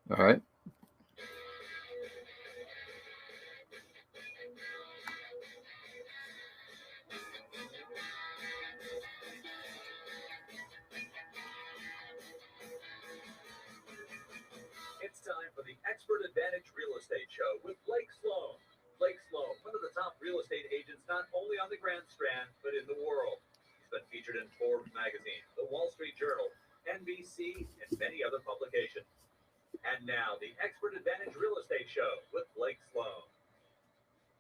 All right. It's time for the Expert Advantage Real Estate Show with Blake Sloan. Blake Sloan, one of the top real estate agents not only on the Grand Strand, but in the world. He's been featured in Forbes magazine, the Wall Street Journal, NBC, and many other publications. And now, the Expert Advantage Real Estate Show with Blake Sloan.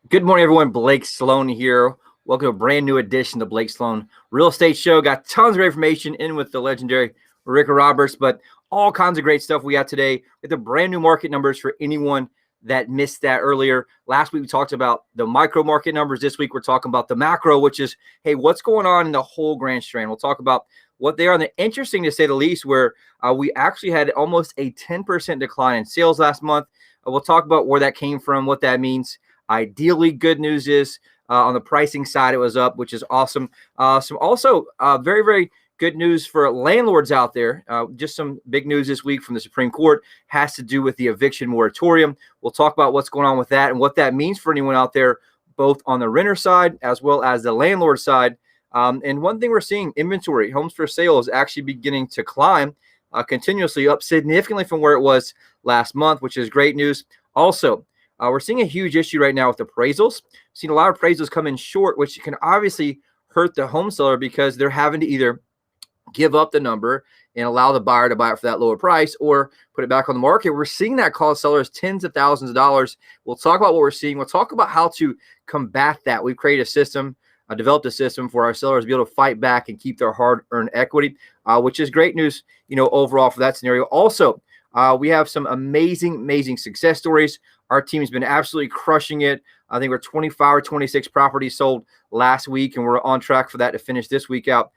Good morning, everyone. Blake Sloan here. Welcome to a brand new edition of the Blake Sloan Real Estate Show. Got tons of great information in with the legendary Rick Roberts, but all kinds of great stuff we got today with the brand new market numbers for anyone that missed that earlier. Last week, we talked about the micro market numbers. This week, we're talking about the macro, which is, hey, what's going on in the whole Grand Strand? We'll talk about what they are. And they're interesting, to say the least, where we actually had almost a 10% decline in sales last month. We'll talk about where that came from, what that means. Ideally, good news is on the pricing side, it was up, which is awesome. Some also very, very good news for landlords out there. Just some big news this week from the Supreme Court has to do with the eviction moratorium. We'll talk about what's going on with that and what that means for anyone out there, both on the renter side as well as the landlord side. And one thing we're seeing, inventory, homes for sale, is actually beginning to climb continuously, up significantly from where it was last month, which is great news. Also, we're seeing a huge issue right now with appraisals. Seen a lot of appraisals come in short, which can obviously hurt the home seller because they're having to either give up the number and allow the buyer to buy it for that lower price or put it back on the market. We're seeing that cost sellers tens of thousands of dollars. We'll talk about what we're seeing. We'll talk about how to combat that. We've created a system, developed a system for our sellers to be able to fight back and keep their hard-earned equity, which is great news, overall for that scenario. Also, we have some amazing success stories. Our team has been absolutely crushing it. I think we're 25 or 26 properties sold last week, and we're on track for that to finish this week out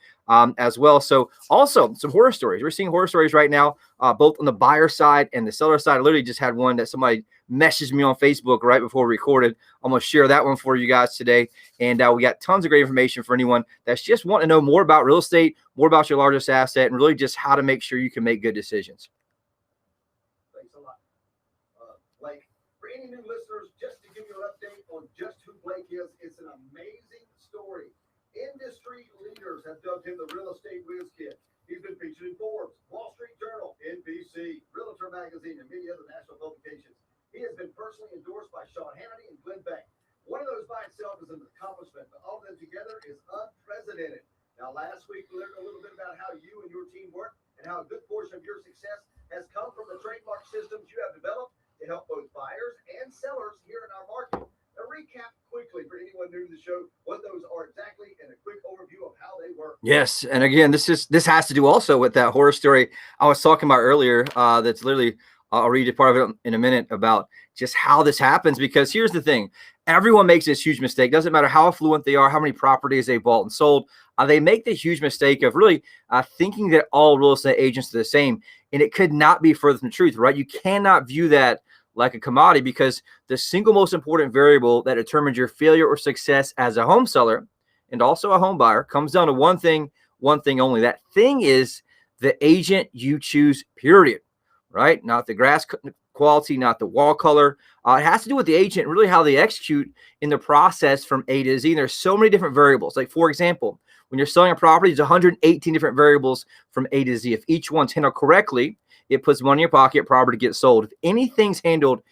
as well. So also some horror stories. We're seeing horror stories right now, both on the buyer side and the seller side. I literally just had one that somebody messaged me on Facebook right before we recorded. I'm going to share that one for you guys today. And we got tons of great information for anyone that's just wanting to know more about real estate, more about your largest asset, and really just how to make sure you can make good decisions. Blake, for any new listeners, just to give you an update on just who Blake is, it's an amazing story. Industry leaders have dubbed him the real estate whiz kid. He's been featured in Forbes, Wall Street Journal, NBC, Realtor Magazine, and many other national publications. He has been personally endorsed by Sean Hannity and Glenn Beck. One of those by itself is an accomplishment, but all of them together is unprecedented. Now, last week, we learned a little bit about how you and your team work and how a good portion of your success has come from the trademark systems you have developed to help both buyers and sellers here in our market. Now, recap quickly for anyone new to the show what those are exactly and a quick overview of how they work. Yes, and again, this has to do also with that horror story I was talking about earlier. That's literally, I'll read you part of it in a minute about just how this happens. Because here's the thing: everyone makes this huge mistake. Doesn't matter how affluent they are, how many properties they bought and sold. They make the huge mistake of really thinking that all real estate agents are the same, and it could not be further from the truth, right? You cannot view that like a commodity, because the single most important variable that determines your failure or success as a home seller and also a home buyer comes down to one thing only. That thing is the agent you choose, period, right? Not the grass quality, not the wall color. It has to do with the agent, really how they execute in the process from A to Z. And there's so many different variables. Like, for example, when you're selling a property, there's 118 different variables from A to Z. If each one's handled correctly, it puts money in your pocket, property gets sold. If anything's handled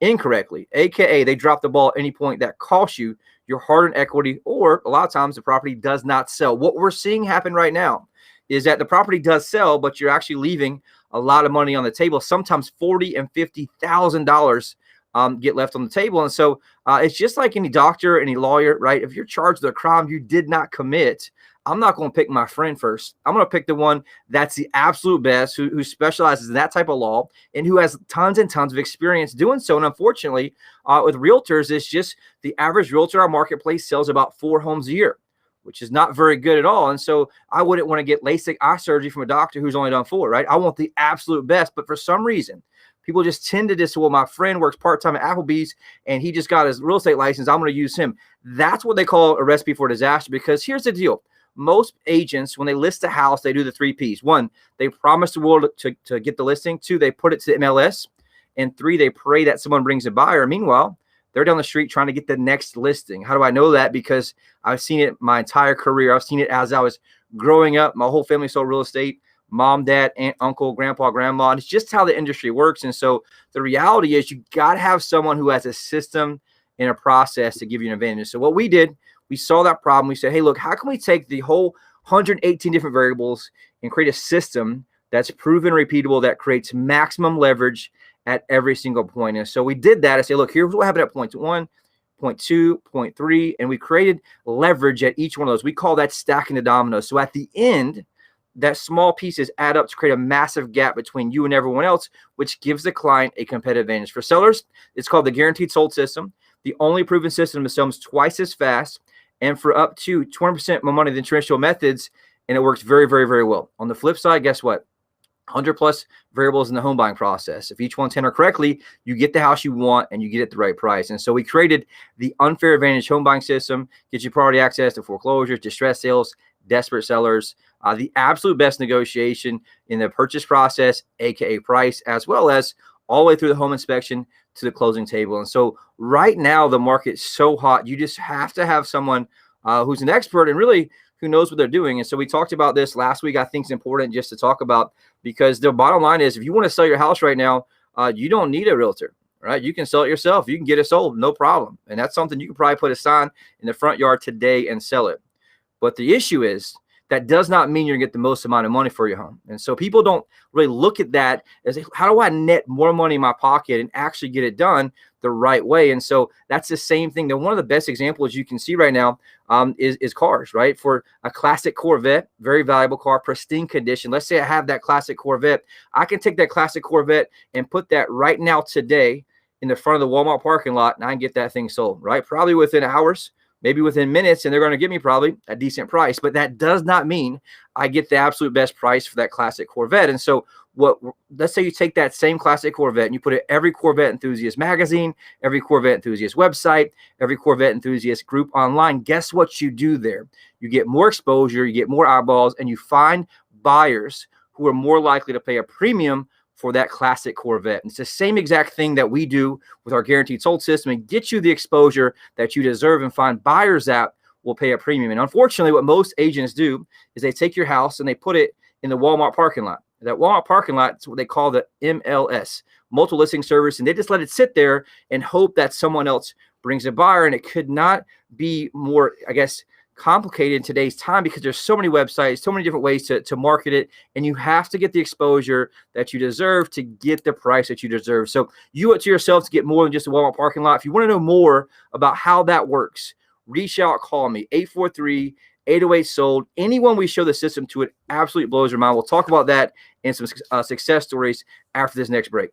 incorrectly, aka they drop the ball at any point, that costs you your hard-earned equity, or a lot of times the property does not sell. What we're seeing happen right now is that the property does sell, but you're actually leaving a lot of money on the table. Sometimes $40,000 and $50,000 get left on the table. And so it's just like any doctor, any lawyer, right? If you're charged with a crime you did not commit, I'm not going to pick my friend first. I'm going to pick the one that's the absolute best, who specializes in that type of law and who has tons and tons of experience doing so. And unfortunately, with realtors, it's just the average realtor in our marketplace sells about 4 homes a year, which is not very good at all. And so I wouldn't want to get LASIK eye surgery from a doctor who's only done 4, right? I want the absolute best. But for some reason, people just tend to just, well, my friend works part-time at Applebee's and he just got his real estate license, I'm going to use him. That's what they call a recipe for disaster. Because here's the deal. Most agents, when they list a house, they do the 3 Ps. 1, they promise the world to get the listing. 2, they put it to the MLS. And 3, they pray that someone brings a buyer. Meanwhile, they're down the street trying to get the next listing. How do I know that? Because I've seen it my entire career. I've seen it as I was growing up. My whole family sold real estate. Mom, dad, aunt, uncle, grandpa, grandma. And it's just how the industry works. And so the reality is you got to have someone who has a system and a process to give you an advantage. So what we did, we saw that problem. We said, hey, look, how can we take the whole 118 different variables and create a system that's proven repeatable, that creates maximum leverage at every single point? And so we did that. I say, look, here's what happened at point 1, point 2, point 3, and we created leverage at each one of those. We call that stacking the dominoes. So at the end, that small pieces add up to create a massive gap between you and everyone else, which gives the client a competitive advantage. For sellers, it's called the guaranteed sold system, the only proven system that sells twice as fast and for up to 20% more money than traditional methods, and it works very, very, very well. On the flip side, guess what? 100 plus variables in the home buying process. If each one's handled correctly, you get the house you want and you get it at the right price. And so we created the unfair advantage home buying system, gets you priority access to foreclosures, distress sales, desperate sellers, the absolute best negotiation in the purchase process, aka price, as well as all the way through the home inspection to the closing table. And so right now the market's so hot, you just have to have someone who's an expert and really who knows what they're doing. And so we talked about this last week. I think it's important just to talk about, because the bottom line is if you want to sell your house right now, you don't need a realtor, right? You can sell it yourself. You can get it sold, no problem. And that's something you can probably put a sign in the front yard today and sell it. But the issue is that does not mean you're going to get the most amount of money for your home. And so people don't really look at that as, how do I net more money in my pocket and actually get it done the right way? And so that's the same thing. That one of the best examples you can see right now is cars, right? For a classic Corvette, very valuable car, pristine condition. Let's say I have that classic Corvette. I can take that classic Corvette and put that right now today in the front of the Walmart parking lot, and I can get that thing sold, right? Probably within hours, maybe within minutes, and they're going to give me probably a decent price. But that does not mean I get the absolute best price for that classic Corvette. And so let's say you take that same classic Corvette and you put it every Corvette enthusiast magazine, every Corvette enthusiast website, every Corvette enthusiast group online. Guess what you do there? You get more exposure, you get more eyeballs, and you find buyers who are more likely to pay a premium for that classic Corvette. And it's the same exact thing that we do with our guaranteed sold system and get you the exposure that you deserve and find buyers that will pay a premium. And unfortunately, what most agents do is they take your house and they put it in the Walmart parking lot. That Walmart parking lot is what they call the MLS, multiple listing service, and they just let it sit there and hope that someone else brings a buyer. And it could not be more, I guess, complicated in today's time, because there's so many websites, so many different ways to market it, and you have to get the exposure that you deserve to get the price that you deserve. So you owe it to yourself to get more than just a Walmart parking lot. If you want to know more about how that works, reach out, call me, 843-808-SOLD. Anyone we show the system to, it absolutely blows your mind. We'll talk about that and some success stories after this next break.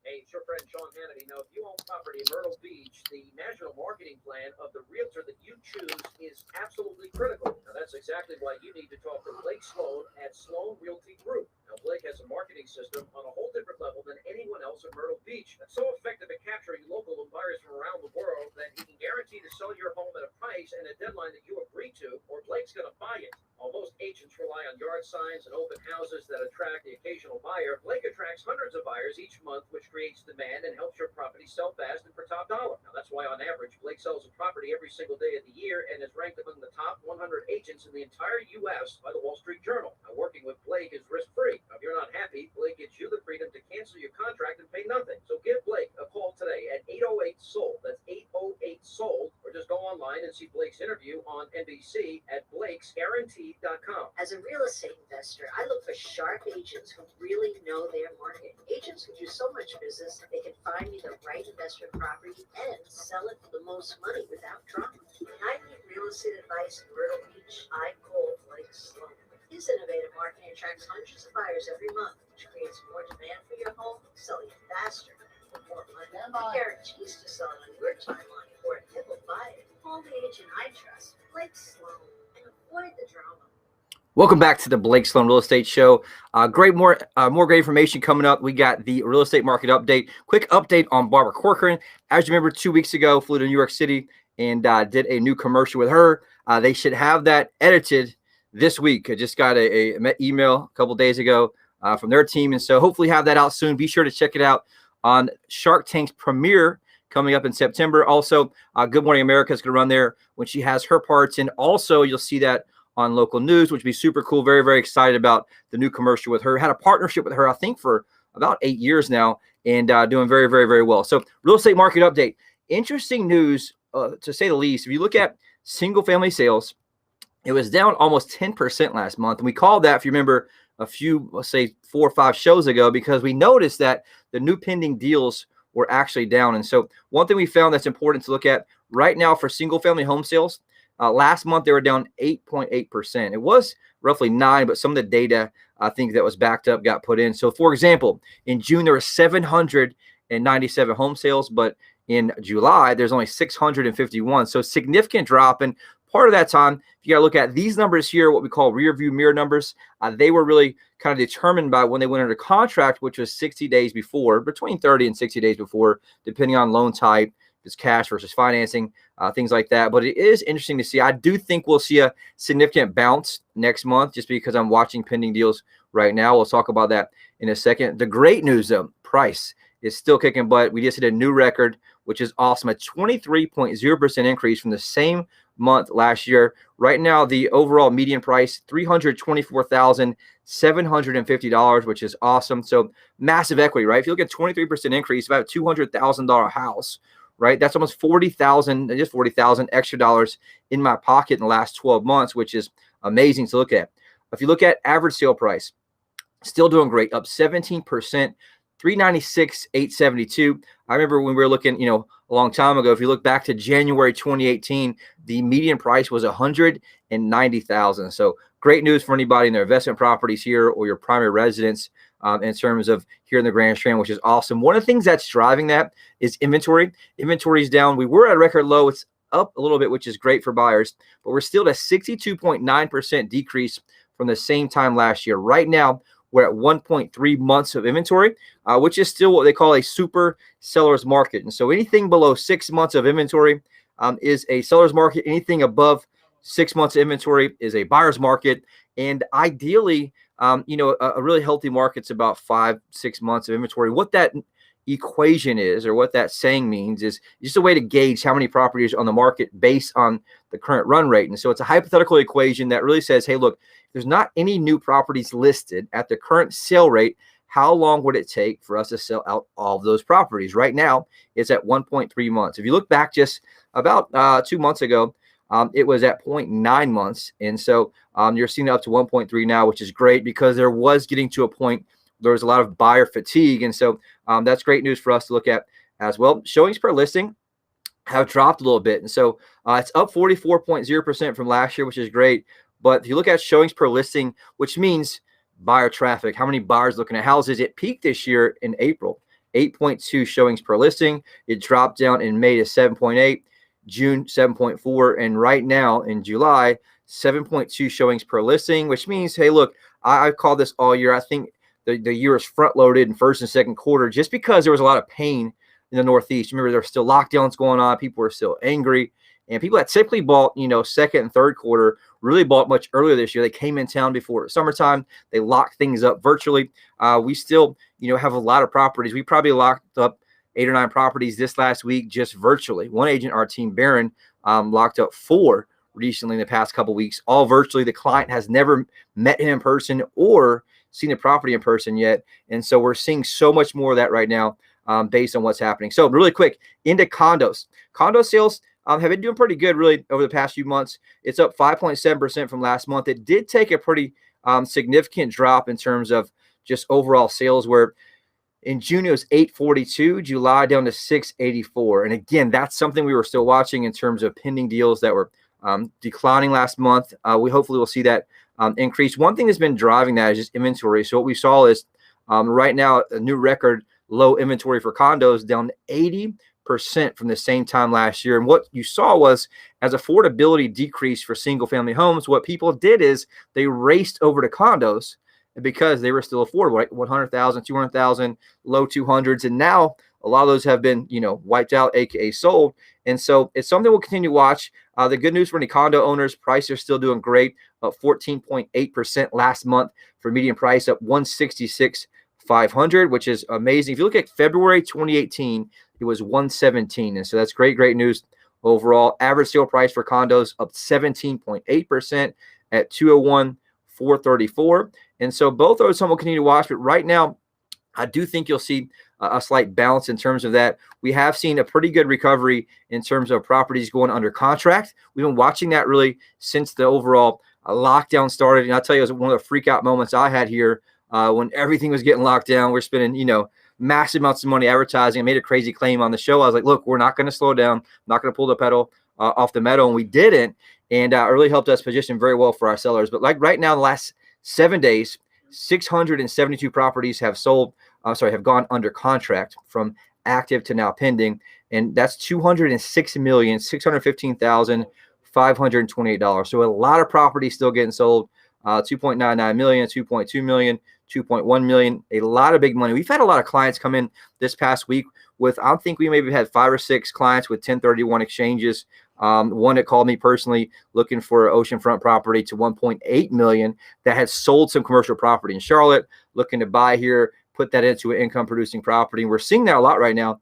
Hey, it's your friend Sean Hannity. Now, if you own property in Myrtle Beach, the national marketing plan of the realtor that you choose is absolutely critical. Now, that's exactly why you need to talk to Blake Sloan at Sloan Realty Group. Now, Blake has a marketing system on a whole different level than anyone else at Myrtle Beach. That's so effective at capturing local and buyers from around the world that he can guarantee to sell your home at a price and a deadline that you agree to, or Blake's going to buy it. While most agents rely on yard signs and open houses that attract the occasional buyer, Blake attracts hundreds of buyers each month, which creates demand and helps your property sell fast and for top dollar. Now, that's why on average, Blake sells a property every single day of the year and is ranked among the top 100 agents in the entire U.S. by the Wall Street Journal. Now, working with Blake is risk-free. Now, if you're not happy, Blake gives you the freedom to cancel your contract and pay nothing. So give Blake a call today at 808-SOLD. That's 808-SOLD. Or just go online and see Blake's interview on NBC at blakesguaranteed.com. As a real estate investor, I look for sharp agents who really know their market. Agents who do so much business that they can find me the right investment property and sell it for the most money without drama. When I need real estate advice in Myrtle Beach, I call Blake Sloan. His innovative marketing attracts hundreds of buyers every month, which creates more demand for your home, selling it faster for more money. He guarantees to sell it on your timeline, or he will buy it. Call the agent I trust, Blake Sloan, and avoid the drama. Welcome back to the Blake Sloan Real Estate Show. More great information coming up. We got the real estate market update. Quick update on Barbara Corcoran. As you remember, 2 weeks ago, flew to New York City and did a new commercial with her. They should have that edited this week. I just got a email a couple days ago from their team, and so hopefully have that out soon. Be sure to check it out on Shark Tank's premiere coming up in September. Also, Good Morning America is going to run there when she has her parts. And also, you'll see that on local news, which would be super cool. Very, very excited about the new commercial with her. Had a partnership with her, I think, for about 8 years now, and doing very, very, very well. So real estate market update. Interesting news, to say the least. If you look at single-family sales, it was down almost 10% last month. And we called that, if you remember, a few, let's say 4 or 5 shows ago, because we noticed that the new pending deals were actually down. And so one thing we found that's important to look at right now for single-family home sales, last month they were down 8.8%. It was roughly 9, but some of the data I think that was backed up got put in. So, for example, in June there were 797 home sales, but in July there's only 651. So significant drop. And part of that time, you got to look at these numbers here, what we call rear view mirror numbers. They were really kind of determined by when they went under contract, which was 60 days before, between 30 and 60 days before, depending on loan type, if it's cash versus financing, things like that. But it is interesting to see. I do think we'll see a significant bounce next month just because I'm watching pending deals right now. We'll talk about that in a second. The great news, though, price is still kicking butt. We just hit a new record, which is awesome, a 23.0% increase from the same month last year. Right now, the overall median price, $324,750, which is awesome. So massive equity, right? If you look at 23% increase, about a $200,000 house, right? That's almost $40,000 extra dollars in my pocket in the last 12 months, which is amazing to look at. If you look at average sale price, still doing great, up 17%. $396,872. I remember when we were looking, a long time ago, if you look back to January 2018, the median price was $190,000. So great news for anybody in their investment properties here or your primary residence in terms of here in the Grand Strand, which is awesome. One of the things that's driving that is inventory. Inventory is down. We were at a record low. It's up a little bit, which is great for buyers, but we're still at a 62.9% decrease from the same time last year. Right now, we're at 1.3 months of inventory, which is still what they call a super seller's market. And so anything below 6 months of inventory is a seller's market. Anything above 6 months of inventory is a buyer's market. And ideally, a really healthy market's about 5-6 months of inventory. What that equation is, or what that saying means, is just a way to gauge how many properties are on the market based on the current run rate. And so it's a hypothetical equation that really says, hey, look, there's not any new properties listed at the current sale rate. How long would it take for us to sell out all of those properties? Right now, it's at 1.3 months. If you look back just about 2 months ago, it was at 0.9 months. And so you're seeing it up to 1.3 now, which is great because there was getting to a point there was a lot of buyer fatigue. And so that's great news for us to look at as well. Showings per listing have dropped a little bit. And so it's up 44.0% from last year, which is great. But if you look at showings per listing, which means buyer traffic, how many buyers looking at houses, it peaked this year in April, 8.2 showings per listing. It dropped down in May to 7.8, June 7.4, and right now in July, 7.2 showings per listing, which means, hey, look, I've called this all year. I think the year is front-loaded in first and second quarter just because there was a lot of pain in the Northeast. Remember, there were still lockdowns going on. People were still angry. And people that typically bought, second and third quarter really bought much earlier this year. They came in town before summertime. They locked things up virtually. We still, have a lot of properties. We probably locked up 8 or 9 properties this last week just virtually. One agent, our team, Barron, locked up 4 recently in the past couple of weeks, all virtually. The client has never met him in person or seen the property in person yet. And so we're seeing so much more of that right now based on what's happening. So really quick, into condos. Condo sales have been doing pretty good really over the past few months. It's up 5.7% from last month. It did take a pretty significant drop in terms of just overall sales, where in June it was 842, July down to 684. And again, that's something we were still watching in terms of pending deals that were declining last month. We hopefully will see that increase. One thing that's been driving that is just inventory. So what we saw is right now a new record low inventory for condos, down 80% from the same time last year. And what you saw was, as affordability decreased for single family homes, what people did is they raced over to condos because they were still affordable, right? 100,000, 200,000, low 200s. And now a lot of those have been, wiped out, AKA sold. And so it's something we'll continue to watch. The good news for any condo owners, prices are still doing great, up 14.8% last month for median price, up 166 500, which is amazing. If you look at February 2018, it was 117. And so that's great news overall. Average sale price for condos up 17.8% at 201,434. And so both those some will continue to watch. But right now, I do think you'll see a slight balance in terms of that. We have seen a pretty good recovery in terms of properties going under contract. We've been watching that really since the overall lockdown started. And I'll tell you, it was one of the freak out moments I had here when everything was getting locked down. We're spending, massive amounts of money advertising. I made a crazy claim on the show. I was like, look, we're not going to slow down. I'm not going to pull the pedal off the metal. And we didn't. And it really helped us position very well for our sellers. But like right now, the last 7 days, 672 properties have gone under contract from active to now pending. And that's $206,615,528. So a lot of properties still getting sold. 2.99 million, 2.2 million, 2.1 million, a lot of big money. We've had a lot of clients come in this past week with, I think we maybe had 5 or 6 clients with 1031 exchanges. One that called me personally looking for oceanfront property to 1.8 million that had sold some commercial property in Charlotte, looking to buy here, put that into an income producing property. And we're seeing that a lot right now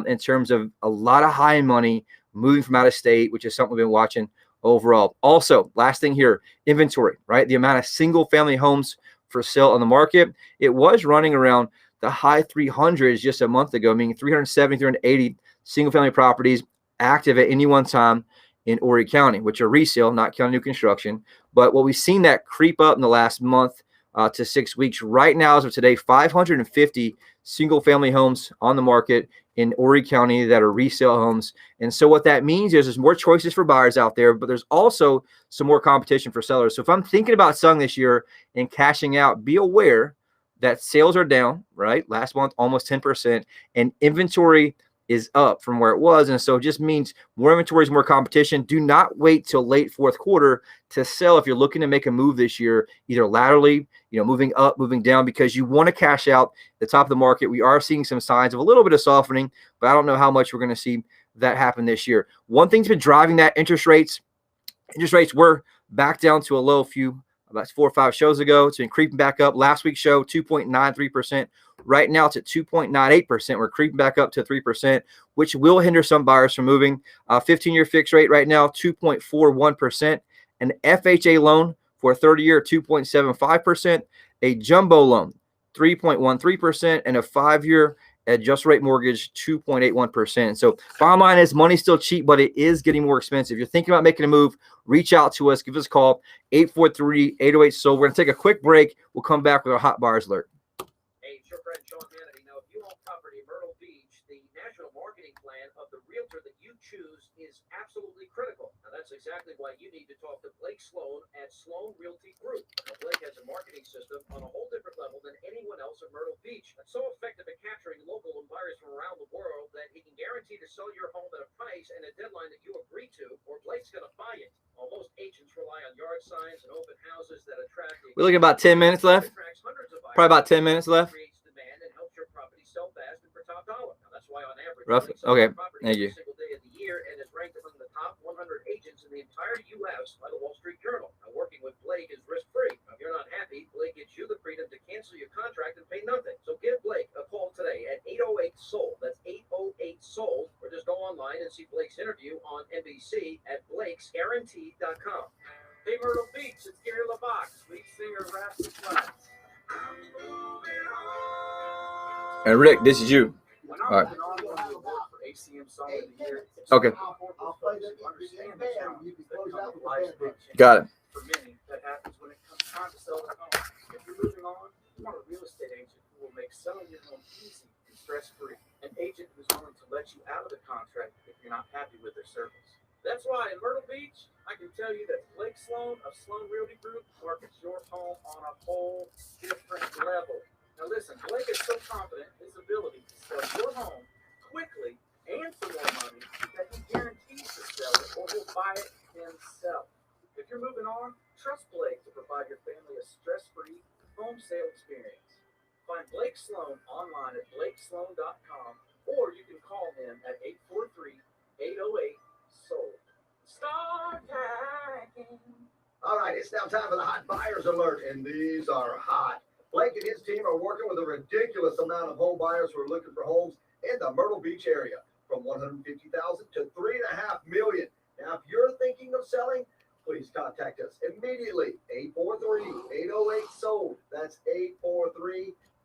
in terms of a lot of high money moving from out of state, which is something we've been watching overall. Also, last thing here, inventory, right? The amount of single family homes for sale on the market, it was running around the high 300s just a month ago, meaning 370, 380 single family properties active at any one time in Horry County, which are resale, not counting new construction. But what we've seen that creep up in the last month to 6 weeks. Right now, as of today, 550 single family homes on the market in Horry County that are resale homes. And so what that means is there's more choices for buyers out there, but there's also some more competition for sellers. So if I'm thinking about selling this year and cashing out, be aware that sales are down, right? Last month, almost 10%, and inventory is up from where it was. And so it just means more inventory is more competition. Do not wait till late fourth quarter to sell if you're looking to make a move this year, either laterally, moving up, moving down, because you want to cash out the top of the market. We are seeing some signs of a little bit of softening, but I don't know how much we're going to see that happen this year. One thing's been driving that, interest rates. Interest rates were back down to a low about 4 or 5 shows ago. It's been creeping back up. Last week's show, 2.93%. Right now, it's at 2.98%. We're creeping back up to 3%, which will hinder some buyers from moving. 15-year fixed rate right now, 2.41%. An FHA loan for a 30-year, 2.75%. A jumbo loan, 3.13%. And a 5-year adjust rate mortgage, 2.81%. So bottom line is money's still cheap, but it is getting more expensive. If you're thinking about making a move, reach out to us. Give us a call, 843-808-SOLD. We're going to take a quick break. We'll come back with our hot buyers alert. Hey, it's your friend Sean Hannity. Now, if you own property in Myrtle Beach, the national marketing plan of the realtor that you choose is absolutely critical. Now, that's exactly why you need to talk to Blake Sloan at Sloan Realty Group. Now, Blake has a marketing system on a whole different level than anyone else in Myrtle Beach. That's so effective at capturing local buyers from around the world that he can guarantee to sell your home at a price and a deadline that you agree to, or Blake's going to buy it. While most agents rely on yard signs and open houses that attract. We're looking at about 10 minutes left. Probably about 10 minutes left. Creates demand and helps your property sell fast and for top dollar. Now, that's why on average, roughly. Okay. Thank you. Every single day of the year, and is ranked among the top 100 agents in the entire U.S. by the Wall Street Journal. Now, working with Blake is risk-free. Now, if you're not happy, Blake gives you the freedom to cancel your contract and pay nothing. So give Blake a call today at 808-SOLD. That's 808-SOLD. Or just go online and see Blake's interview on NBC at blakesguarantee.com. Hey, Myrtle Beach, it's Gary LaBox, lead singer of Rascal Flatts. And Rick, this is you. All right. Okay. Got it. For many, that happens when it comes time to sell their home. If you're moving on, you want a real estate agent who will make selling your home easy and stress-free. An agent who's willing to let you out of the contract if you're not happy with their service. That's why in Myrtle Beach, I can tell you that Blake Sloan of Sloan Realty Group markets your home on a whole different level. Now listen, Blake is so confident in his ability to sell your home quickly and for more money that he guarantees to sell it or he'll buy it himself. If you're moving on, trust Blake to provide your family a stress-free home sale experience. Find Blake Sloan online at blakesloan.com, or you can call him at 843-808-SOLD. Start packing. All right, it's now time for the hot buyers alert, and these are hot. Blake and his team are working with a ridiculous amount of home buyers who are looking for homes in the Myrtle Beach area, from $150,000 to $3.5 million. Now, if you're thinking of selling, please contact us immediately. 843-808-SOLD. That's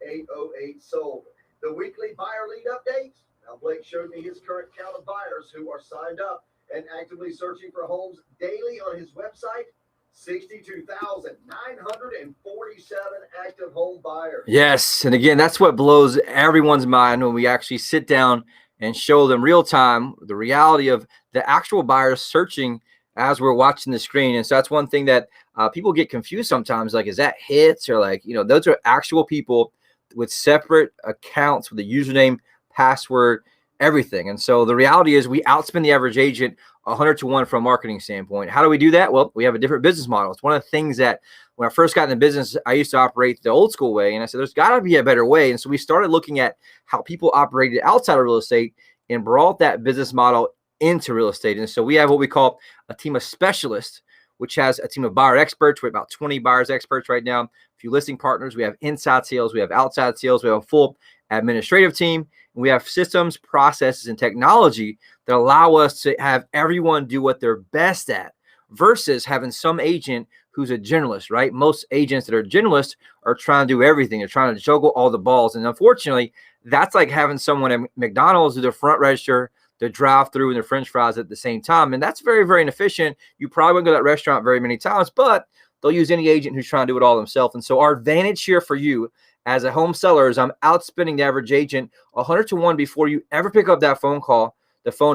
843-808-SOLD. The weekly buyer lead updates. Now, Blake showed me his current count of buyers who are signed up and actively searching for homes daily on his website. 62,947 active home buyers. Yes. And again, that's what blows everyone's mind when we actually sit down and show them real time the reality of the actual buyers searching as we're watching the screen. And so that's one thing that people get confused sometimes. Like, is that hits? Or like, those are actual people with separate accounts with a username, password, everything. And so the reality is we outspend the average agent 100 to 1 from a marketing standpoint. How do we do that? Well, we have a different business model. It's one of the things that when I first got in the business, I used to operate the old school way. And I said, there's got to be a better way. And so we started looking at how people operated outside of real estate and brought that business model into real estate. And so we have what we call a team of specialists, which has a team of buyer experts. We're about 20 buyers experts right now. A few listing partners. We have inside sales. We have outside sales. We have a full administrative team. We have systems, processes, and technology that allow us to have everyone do what they're best at versus having some agent who's a generalist, right? Most agents that are generalists are trying to do everything. They're trying to juggle all the balls. And unfortunately, that's like having someone at McDonald's do their front register, their drive-through, and their French fries at the same time. And that's very, very inefficient. You probably won't go to that restaurant very many times, but they'll use any agent who's trying to do it all themselves. And so our advantage here for you as a home seller is I'm outspending the average agent 100 to 1 before you ever pick up that phone to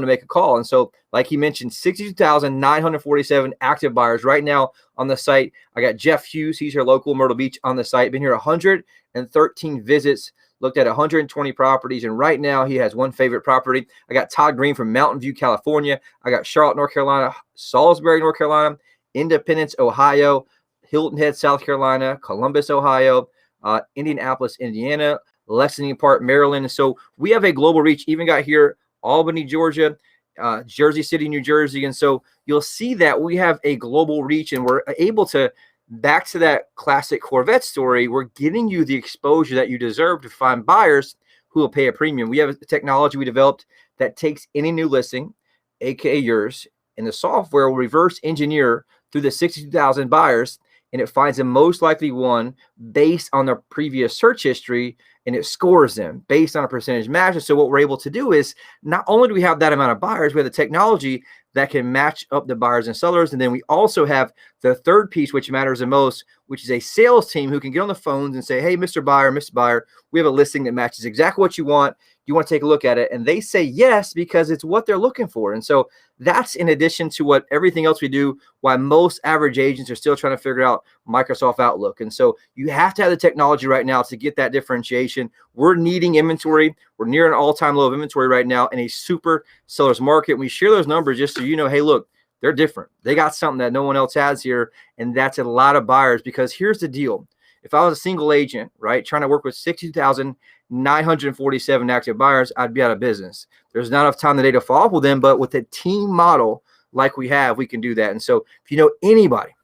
make a call. And so, like he mentioned, 62,947 active buyers right now on the site. I got Jeff Hughes. He's here local, Myrtle Beach, on the site. Been here 113 visits, looked at 120 properties, and right now he has one favorite property. I got Todd Green from Mountain View, California. I got Charlotte, North Carolina, Salisbury, North Carolina, Independence, Ohio, Hilton Head, South Carolina, Columbus, Ohio, Indianapolis, Indiana, Lexington Park, Maryland. And so we have a global reach. Even got here Albany, Georgia, Jersey City, New Jersey. And so you'll see that we have a global reach, and we're able to, back to that classic Corvette story, we're getting you the exposure that you deserve to find buyers who will pay a premium. We have a technology we developed that takes any new listing, aka yours, and the software will reverse engineer through the 62,000 buyers, and it finds the most likely one based on their previous search history, and it scores them based on a percentage match. And so what we're able to do is not only do we have that amount of buyers, we have the technology that can match up the buyers and sellers. And then we also have the third piece, which matters the most, which is a sales team who can get on the phones and say, hey, Mr. Buyer, Mr. Buyer, we have a listing that matches exactly what you want. You want to take a look at it? And they say yes, because it's what they're looking for. And so that's in addition to what everything else we do, why most average agents are still trying to figure out Microsoft Outlook. And so you have to have the technology right now to get that differentiation. We're needing inventory. We're near an all-time low of inventory right now in a super seller's market. We share those numbers just so you know, hey, look, they're different. They got something that no one else has here, and that's a lot of buyers. Because here's the deal. If I was a single agent, right, trying to work with 62,947 active buyers, I'd be out of business. There's not enough time in the day to follow up with them, but with a team model like we have, we can do that. And so if you know anybody,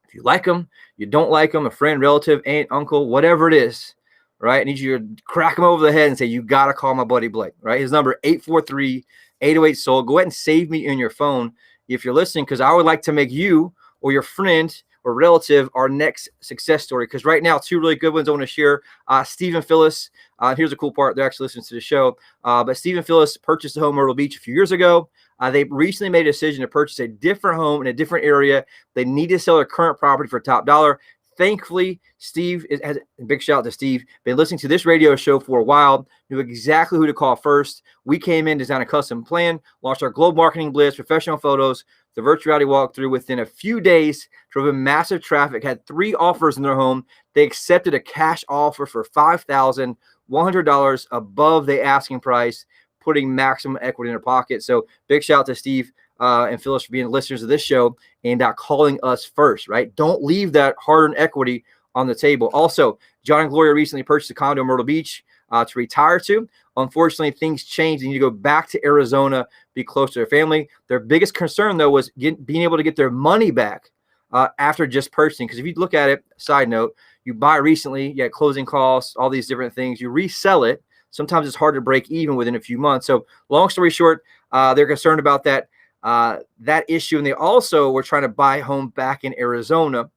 if you like them, you don't like them, a friend, relative, aunt, uncle, whatever it is, right, I need you to crack them over the head and say, you got to call my buddy Blake, right? His number, 843-808-SOLD. Go ahead and save me in your phone if you're listening, because I would like to make you or your friend or relative our next success story. Because right now, two really good ones I want to share. Steve and Phyllis, here's a cool part. They're actually listening to the show. But Steve and Phyllis purchased a home in Myrtle Beach a few years ago. They recently made a decision to purchase a different home in a different area. They need to sell their current property for top dollar. Thankfully, Steve has a big shout out to Steve. Been listening to this radio show for a while, knew exactly who to call first. We came in, designed a custom plan, launched our global marketing blitz, professional photos, the virtual reality walkthrough. Within a few days, drove in massive traffic, had 3 offers in their home. They accepted a cash offer for $5,100 above the asking price, putting maximum equity in their pocket. So big shout out to Steve and Phyllis for being listeners of this show and calling us first, right? Don't leave that hard-earned equity on the table. Also, John and Gloria recently purchased a condo in Myrtle Beach to retire to. Unfortunately, things changed. They need to go back to Arizona, be close to their family. Their biggest concern, though, was being able to get their money back after just purchasing. Because if you look at it, side note, you buy recently, you got closing costs, all these different things, you resell it. Sometimes it's hard to break even within a few months. So long story short, they're concerned about that issue. And they also were trying to buy a home back in Arizona.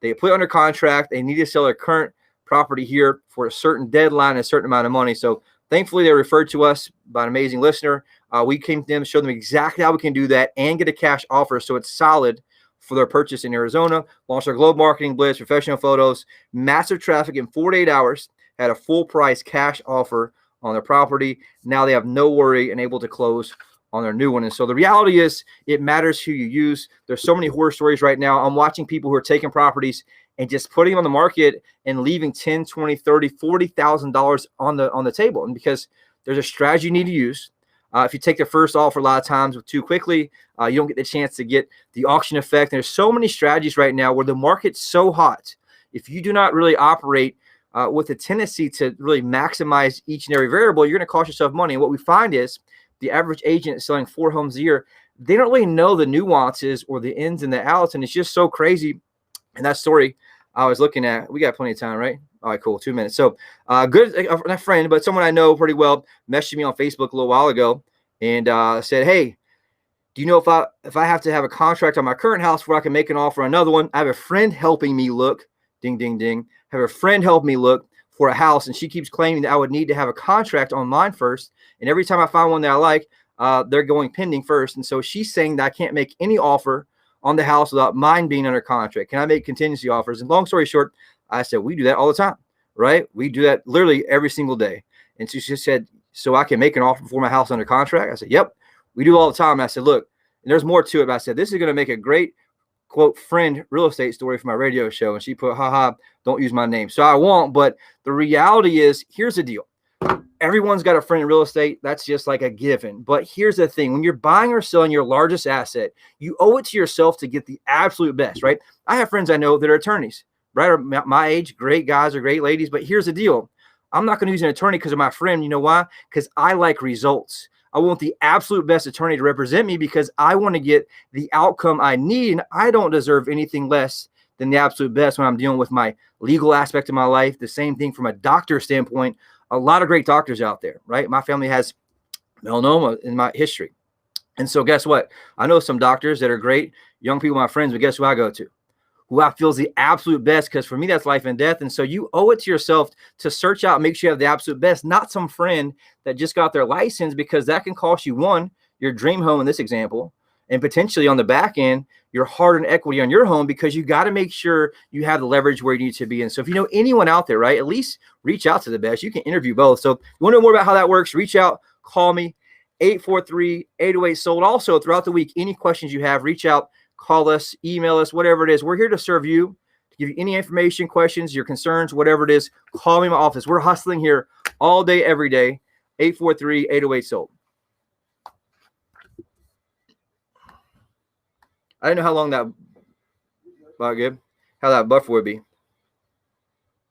They put it under contract. They need to sell their current property here for a certain deadline, a certain amount of money. So thankfully, they were referred to us by an amazing listener. We came to them, showed them exactly how we can do that and get a cash offer so it's solid for their purchase in Arizona. Launched our Globe Marketing Blitz, professional photos, massive traffic in 48 hours, had a full price cash offer on their property. Now they have no worry and able to close on their new one. And so the reality is it matters who you use. There's so many horror stories right now. I'm watching people who are taking properties and just putting them on the market and leaving $10, $20, $30, $40,000 on the table. And because there's a strategy you need to use. If you take the first offer a lot of times too quickly, you don't get the chance to get the auction effect. And there's so many strategies right now where the market's so hot. If you do not really operate with a tendency to really maximize each and every variable, you're going to cost yourself money. And what we find is the average agent selling 4 homes a year, they don't really know the nuances or the ins and the outs. And it's just so crazy. And that story I was looking at, we got plenty of time, right? All right, cool. 2 minutes. So good, not a friend, but someone I know pretty well messaged me on Facebook a little while ago and said, hey, do you know if I have to have a contract on my current house before I can make an offer on another one? I have a friend helping me look, ding, ding, ding. I have a friend help me look for a house, and she keeps claiming that I would need to have a contract on mine first. And every time I find one that I like, they're going pending first. And so she's saying that I can't make any offer on the house without mine being under contract. Can I make contingency offers? And long story short, I said, we do that all the time, right? We do that literally every single day. And she just said, so I can make an offer before my house under contract? I said, yep, we do all the time. And I said, look, and there's more to it. But I said, this is going to make a great, quote, friend real estate story for my radio show. And she put, haha, don't use my name. So I won't. But the reality is, here's the deal. Everyone's got a friend in real estate. That's just like a given. But here's the thing. When you're buying or selling your largest asset, you owe it to yourself to get the absolute best, right? I have friends I know that are attorneys, right? Or my age, great guys or great ladies. But here's the deal. I'm not going to use an attorney because of my friend. You know why? Because I like results. I want the absolute best attorney to represent me because I want to get the outcome I need. And I don't deserve anything less than the absolute best when I'm dealing with my legal aspect of my life. The same thing from a doctor standpoint. A lot of great doctors out there, right? My family has melanoma in my history. And so guess what? I know some doctors that are great, young people, my friends, but guess who I go to? Who I feel is the absolute best, because for me, that's life and death. And so you owe it to yourself to search out, make sure you have the absolute best, not some friend that just got their license, because that can cost you, one, your dream home in this example, and potentially on the back end, your hard-earned equity on your home, because you got to make sure you have the leverage where you need to be. And so if you know anyone out there, right, at least reach out to the best. You can interview both. So if you want to know more about how that works, reach out, call me, 843-808-SOLD. Also, throughout the week, any questions you have, reach out, call us, email us, whatever it is. We're here to serve you, to give you any information, questions, your concerns, whatever it is. Call me in my office. We're hustling here all day, every day. 843-808-SOLD. I didn't know how long that, how that buffer would be.